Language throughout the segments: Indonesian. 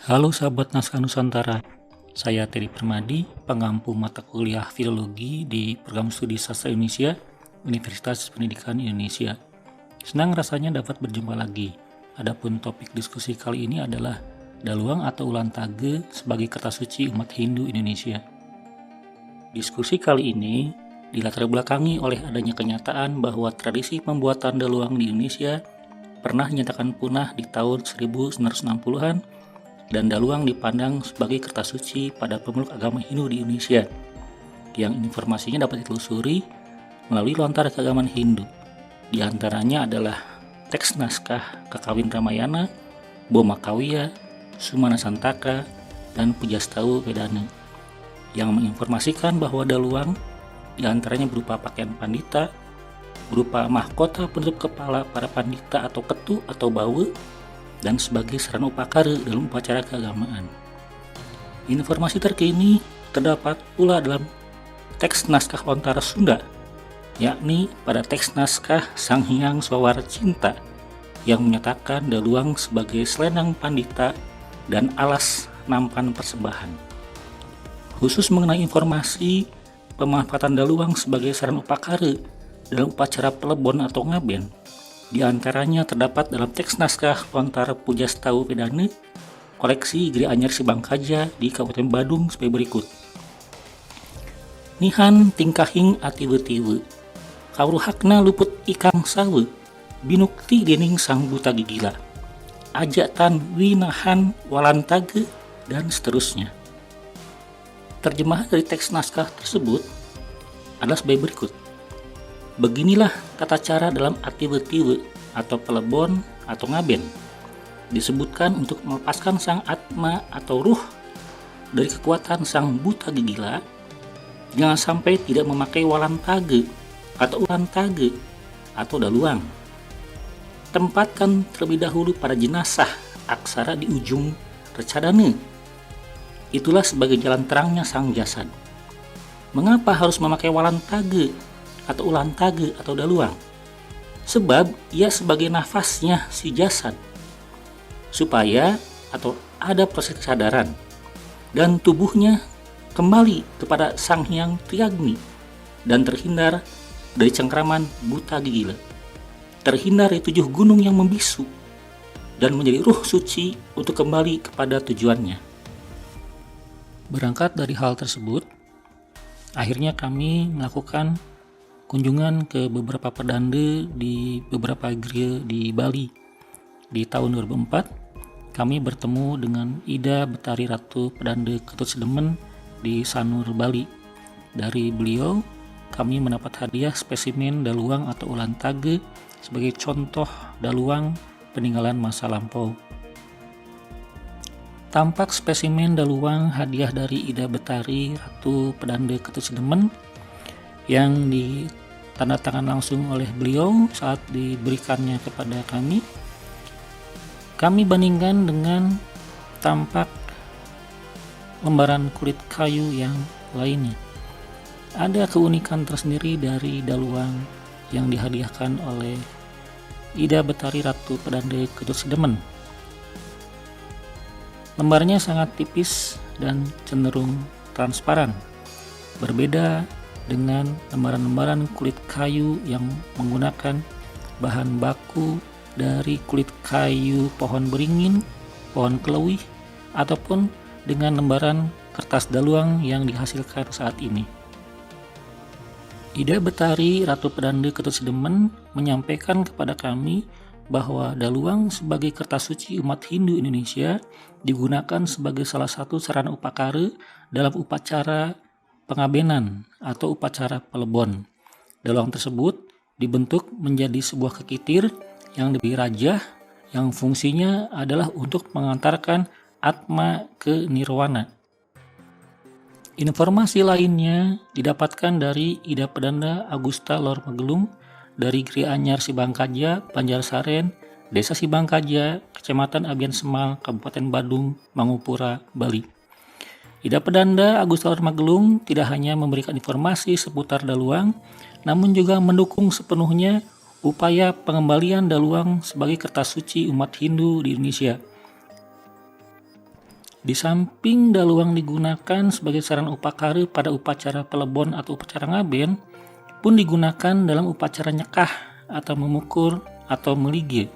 Halo sahabat Naskah Nusantara, saya Teddy Permadi, pengampu mata kuliah Filologi di Program Studi Sastra Indonesia, Universitas Pendidikan Indonesia. Senang rasanya dapat berjumpa lagi. Adapun topik diskusi kali ini adalah daluang atau ulan tage sebagai kertas suci umat Hindu Indonesia. Diskusi kali ini dilatar belakangi oleh adanya kenyataan bahwa tradisi pembuatan daluang di Indonesia pernah dinyatakan punah di tahun 1960-an dan daluang dipandang sebagai kertas suci pada pemeluk agama Hindu di Indonesia yang informasinya dapat ditelusuri melalui lontar keagamaan Hindu. Di antaranya adalah teks naskah Kakawin Ramayana, Boma Kawiya, Sumana Santaka, dan Pujastawu Vedana yang menginformasikan bahwa daluang diantaranya berupa pakaian pandita, berupa mahkota penutup kepala para pandita atau ketu atau bawe, dan sebagai sarana upakara dalam upacara keagamaan. Informasi terkini terdapat pula dalam teks naskah Lontara Sunda, yakni pada teks naskah Sang Hyang Swawara Cinta yang menyatakan daluang sebagai selendang pandita dan alas nampan persembahan. Khusus mengenai informasi pemanfaatan daluang sebagai sarana upakara dalam upacara pelebon atau ngaben, di antaranya terdapat dalam teks naskah Lontara Pujastawu Vedana, koleksi Giri Anyar Sibangkaja di Kabupaten Badung sebagai berikut. Nihan tingkahing atiwe-tiwe, kawruhakna luput ikang sawe, binukti dening sang buta gigila, ajatan winahan walantage, dan seterusnya. Terjemahan dari teks naskah tersebut adalah sebagai berikut. Beginilah tata cara dalam atiwe-tiwe atau pelebon atau ngaben. Disebutkan untuk melepaskan sang atma atau ruh dari kekuatan sang buta gigila, jangan sampai tidak memakai walantage atau ulantage atau daluang. Tempatkan terlebih dahulu pada jenazah aksara di ujung recadana. Itulah sebagai jalan terangnya sang jasad. Mengapa harus memakai walantage atau ulantage atau daluang? Sebab ia sebagai nafasnya si jasad, supaya atau ada proses kesadaran dan tubuhnya kembali kepada Sang Hyang Triagni dan terhindar dari cengkraman buta gigila, terhindar dari 7 gunung yang membisu, dan menjadi ruh suci untuk kembali kepada tujuannya. Berangkat dari hal tersebut, akhirnya kami melakukan kunjungan ke beberapa pedanda di beberapa gereja di Bali. Di tahun 2004, kami bertemu dengan Ida Betari Ratu Pedanda Ketut Sedemen di Sanur, Bali. Dari beliau, kami mendapat hadiah spesimen daluang atau ulantage sebagai contoh daluang peninggalan masa lampau. Tampak spesimen daluang hadiah dari Ida Betari Ratu Pedanda Ketut Sedemen yang ditandatangan langsung oleh beliau saat diberikannya kepada kami. Kami bandingkan dengan tampak lembaran kulit kayu yang lainnya. Ada keunikan tersendiri dari daluang yang dihadiahkan oleh Ida Betari Ratu Pedanda Ketut Sedemen. Lembarnya sangat tipis dan cenderung transparan, berbeda dengan lembaran-lembaran kulit kayu yang menggunakan bahan baku dari kulit kayu pohon beringin, pohon kelewih, ataupun dengan lembaran kertas daluang yang dihasilkan saat ini. Ida Betari Ratu Pedanda Ketut Sedemen menyampaikan kepada kami bahwa daluang sebagai kertas suci umat Hindu Indonesia digunakan sebagai salah satu sarana upakara dalam upacara pengabenan atau upacara pelebon. Daluang tersebut dibentuk menjadi sebuah kekitir yang diberi rajah yang fungsinya adalah untuk mengantarkan atma ke nirwana. Informasi lainnya didapatkan dari Ida Pedanda Agusta Lor Magelung dari Giri Anyar Sibangkaja, Banjarsaren, Desa Sibangkaja, Kecamatan Abian Semal, Kabupaten Badung, Mangupura, Bali. Ida Pedanda Agusta Lor Magelung tidak hanya memberikan informasi seputar daluang, namun juga mendukung sepenuhnya upaya pengembalian daluang sebagai kertas suci umat Hindu di Indonesia. Di samping daluang digunakan sebagai sarana upakara pada upacara pelebon atau upacara ngaben, pun digunakan dalam upacara nyekah atau memukul atau melige.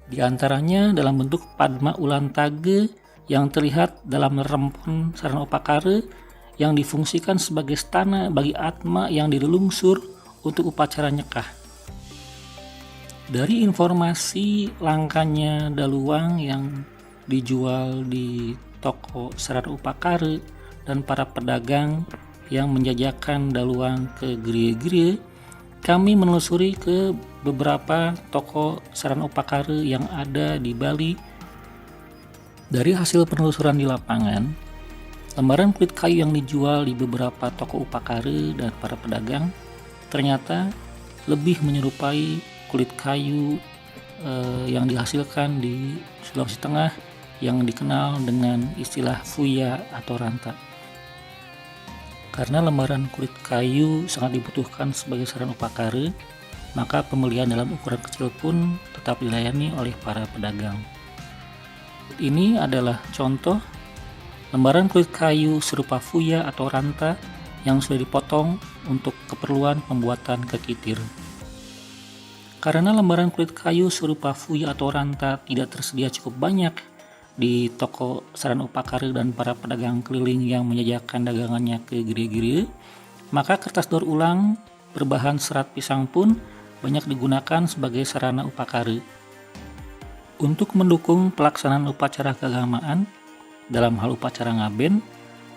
Di antaranya dalam bentuk padma ulan tage yang terlihat dalam rempon sarana upakara yang difungsikan sebagai stana bagi atma yang dilungsur untuk upacara nyekah. Dari informasi langkanya daluang yang dijual di toko sarana upakara dan para pedagang yang menjajakan daluang ke gereja-gereja, kami menelusuri ke beberapa toko sarana upakara yang ada di Bali. Dari hasil penelusuran di lapangan, lembaran kulit kayu yang dijual di beberapa toko upakara dan para pedagang ternyata lebih menyerupai kulit kayu yang dihasilkan di Sulawesi Tengah yang dikenal dengan istilah fuya atau ranta. Karena lembaran kulit kayu sangat dibutuhkan sebagai sarana upakara, maka pembelian dalam ukuran kecil pun tetap dilayani oleh para pedagang. Ini adalah contoh lembaran kulit kayu serupa fuya atau ranta yang sudah dipotong untuk keperluan pembuatan kekitir. Karena lembaran kulit kayu serupa fuya atau ranta tidak tersedia cukup banyak di toko sarana upakara dan para pedagang keliling yang menjajakan dagangannya ke gereja-gereja, maka kertas daur ulang berbahan serat pisang pun banyak digunakan sebagai sarana upakara. Untuk mendukung pelaksanaan upacara keagamaan, dalam hal upacara ngaben,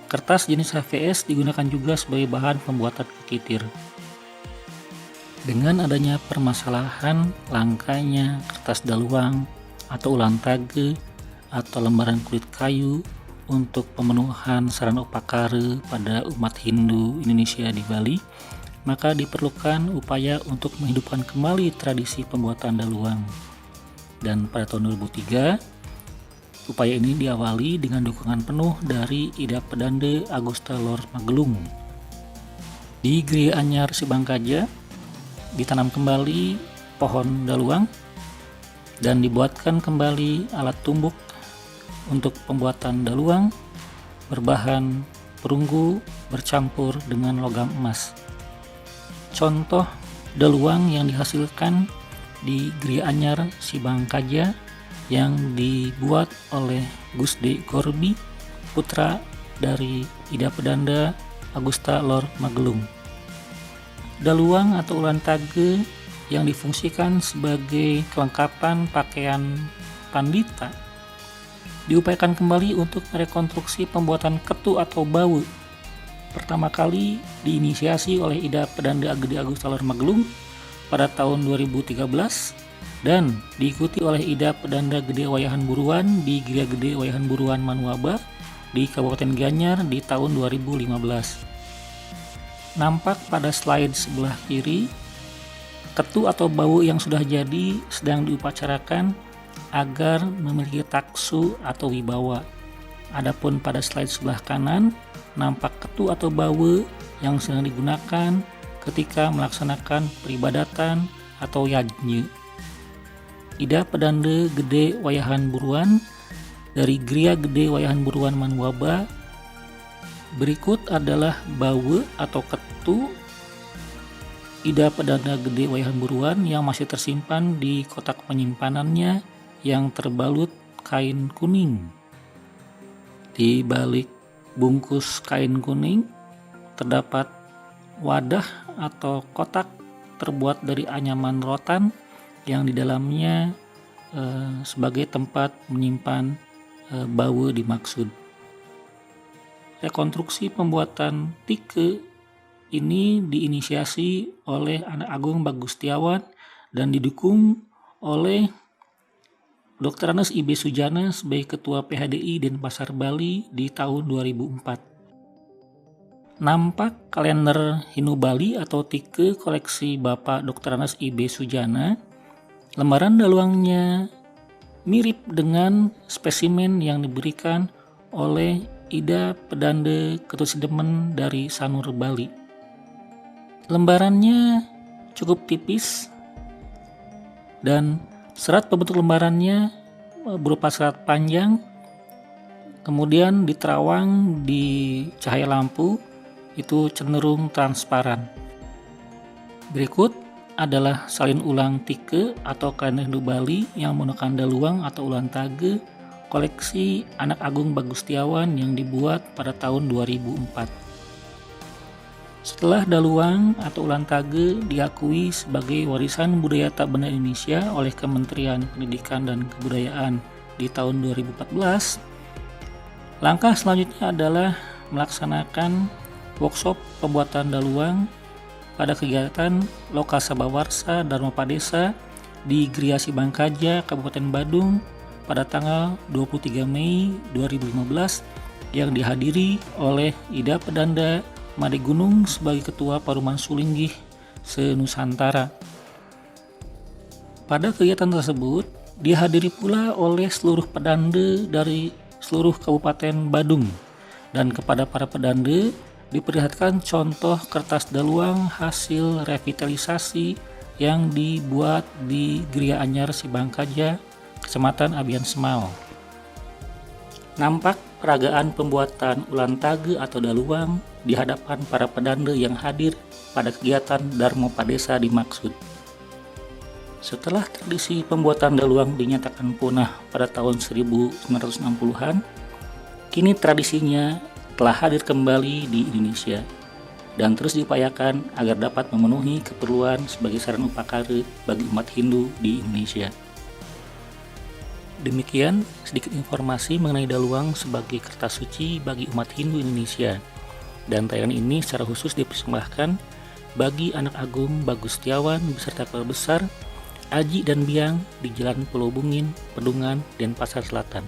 kertas jenis HVS digunakan juga sebagai bahan pembuatan kekitir. Dengan adanya permasalahan langkanya kertas daluang atau ulang tage atau lembaran kulit kayu untuk pemenuhan sarana upakara pada umat Hindu Indonesia di Bali, maka diperlukan upaya untuk menghidupkan kembali tradisi pembuatan daluang. Dan pada tahun 2003, upaya ini diawali dengan dukungan penuh dari Ida Pedanda Agusta Lor Magelung. Di Gereja Anyar Sibangkaja ditanam kembali pohon daluang dan dibuatkan kembali alat tumbuk untuk pembuatan daluang berbahan perunggu bercampur dengan logam emas. Contoh daluang yang dihasilkan di Gereja Anyar Sibangkaja yang dibuat oleh Gusde Gorbi, putra dari Ida Pedanda Agusta Lor Magelung. Daluang atau ulan tage yang difungsikan sebagai kelengkapan pakaian pandita diupayakan kembali untuk rekonstruksi pembuatan ketu atau bawu. Pertama kali diinisiasi oleh Ida Pedanda Gede Agusta Lor Magelung pada tahun 2013 dan diikuti oleh Ida Pedanda Gede Wayahan Buruan di Gereja Gede Wayahan Buruan Manuaba di Kabupaten Gianyar di tahun 2015. Nampak pada slide sebelah kiri, ketu atau bawu yang sudah jadi sedang diupacarakan agar memiliki taksu atau wibawa. Adapun pada slide sebelah kanan, nampak ketu atau bawu yang sedang digunakan ketika melaksanakan peribadatan atau yajnya. Ida Pedanda Gede Wayahan Buruan dari Gereja Gede Wayahan Buruan Manuaba. Berikut adalah bawu atau ketu Ida Pedanda Gede Wayahan Buruan yang masih tersimpan di kotak penyimpanannya yang terbalut kain kuning. Di balik bungkus kain kuning terdapat wadah atau kotak terbuat dari anyaman rotan yang di dalamnya sebagai tempat menyimpan bawu dimaksud. Rekonstruksi pembuatan tike ini diinisiasi oleh Anak Agung Bagustiawan dan didukung oleh Dr. Anes IB Sujana sebagai Ketua PHDI Denpasar Bali di tahun 2004. Nampak kalender Hinu Bali atau tike koleksi Bapak Dr. Anes IB Sujana. Lembaran daluangnya mirip dengan spesimen yang diberikan oleh Ida Pedanda Ketusidemen dari Sanur Bali. Lembarannya cukup tipis dan serat pembentuk lembarannya berupa serat panjang Kemudian di terawang di cahaya lampu itu cenderung transparan. Berikut adalah salin ulang tike atau kalender Hindu Bali yang menggunakan daluang atau ulang tage koleksi Anak Agung Bagustiawan yang dibuat pada tahun 2004. Setelah daluang atau ulang tage diakui sebagai warisan budaya tak benda Indonesia oleh Kementerian Pendidikan dan Kebudayaan di tahun 2014, langkah selanjutnya adalah melaksanakan workshop pembuatan daluang pada kegiatan Lokal Sabawarsa Dharma Padesa di Griasi Bangkaja, Kabupaten Badung pada tanggal 23 Mei 2015 yang dihadiri oleh Ida Pedanda Made Gunung sebagai Ketua Paruman Sulinggih se-Nusantara. Pada kegiatan tersebut dihadiri pula oleh seluruh pedanda dari seluruh Kabupaten Badung, dan kepada para pedanda diperlihatkan contoh kertas daluang hasil revitalisasi yang dibuat di Gria Anyar Sibangkaja, Kecamatan Abian Semau. Nampak peragaan pembuatan ulang tage atau daluang di hadapan para pedanda yang hadir pada kegiatan Dharma Padesa dimaksud. Setelah tradisi pembuatan daluang dinyatakan punah pada tahun 1960-an, kini tradisinya telah hadir kembali di Indonesia dan terus diupayakan agar dapat memenuhi keperluan sebagai sarana upakara bagi umat Hindu di Indonesia. Demikian sedikit informasi mengenai daluang sebagai kertas suci bagi umat Hindu Indonesia, dan tayangan ini secara khusus dipersembahkan bagi Anak Agung Bagustiawan beserta keluarga besar Aji dan Biang di Jalan Pulau Bungin, Pedungan, Denpasar Selatan.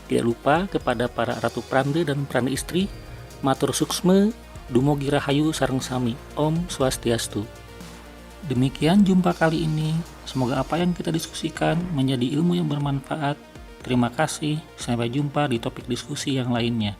Tidak lupa kepada para ratu pranda dan pranda istri, matur suksme, dumogi rahayu sareng sami, Om Swastiastu. Demikian jumpa kali ini, semoga apa yang kita diskusikan menjadi ilmu yang bermanfaat. Terima kasih, sampai jumpa di topik diskusi yang lainnya.